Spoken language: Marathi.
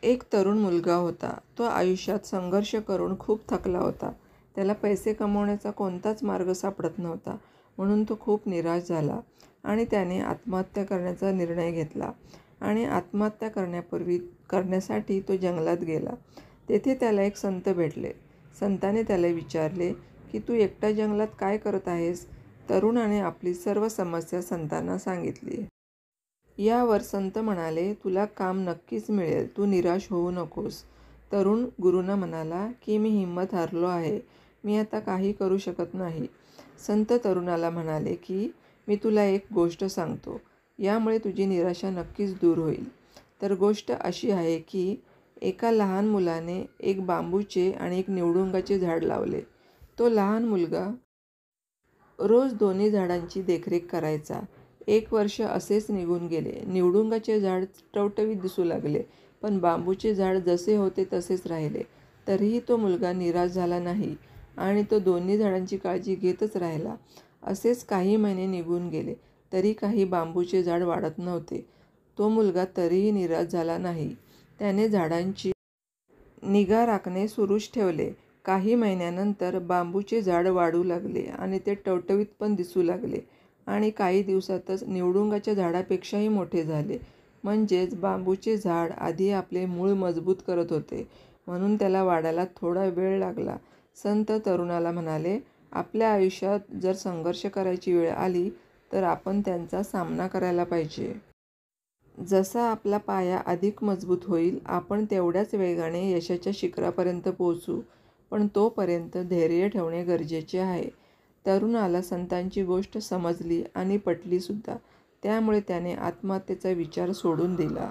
एक तरुण मुलगा होता. तो आयुष्यात संघर्ष करून खूप थकला होता. त्याला पैसे कमवण्याचा कोणताच मार्ग सापडत नव्हता. म्हणून तो खूप निराश झाला आणि त्याने आत्महत्या करण्याचा निर्णय घेतला. आणि आत्महत्या करण्यासाठी तो जंगलात गेला. तेथे त्याला एक संत भेटले. संताने त्याला विचारले की तू एकटा जंगलात काय करत आहेस? तरुणाने आपली सर्व समस्या संतांना सांगितली. यावर संत म्हणाले, तुला काम नक्कीच मिळेल, तू निराश होऊ नकोस. तरुण गुरूंना म्हणाला की मी हिंमत हारलो आहे, मी आता काही करू शकत नाही. संत तरुणाला म्हणाले की मी तुला एक गोष्ट सांगतो, यामुळे तुझी निराशा नक्कीच दूर होईल. तर गोष्ट अशी आहे की एका लहान मुलाने एक बांबूचे आणि एक निवडुंगाचे झाड लावले. तो लहान मुलगा रोज दोन्ही झाडांची देखरेख करायचा. 1 वर्ष असेच निघून गेले. निवडुंगाचे झाड टवटवीत दिसू लागले, पण बांबूचे झाड जसे होते तसेच राहिले. तरीही तो मुलगा निराश झाला नाही आणि तो दोन्ही झाडांची काळजी घेतच राहिला. असेच काही महिने निघून गेले, तरी काही बांबूचे झाड वाढत नव्हते. तो मुलगा तरीही निराश झाला नाही. त्याने झाडांची निगा राखणे सुरूच ठेवले. काही महिन्यानंतर बांबूचे झाड वाढू लागले आणि ते टवटवीत पण दिसू लागले आणि काही दिवसातच निवडुंगाच्या झाडापेक्षाही मोठे झाले. म्हणजेच बांबूचे झाड आधी आपले मूळ मजबूत करत होते, म्हणून त्याला वाढायला थोडा वेळ लागला. संत तरुणाला म्हणाले, आपल्या आयुष्यात जर संघर्ष करायची वेळ आली तर आपण त्यांचा सामना करायला पाहिजे. जसा आपला पाया अधिक मजबूत होईल, आपण तेवढ्याच वेगाने यशाच्या शिखरापर्यंत पोहोचू. पण तोपर्यंत धैर्य ठेवणे गरजेचे आहे. तरुणाला संतांची गोष्ट समजली आणि पटली सुद्धा. त्यामुळे त्याने आत्महत्येचा विचार सोडून दिला.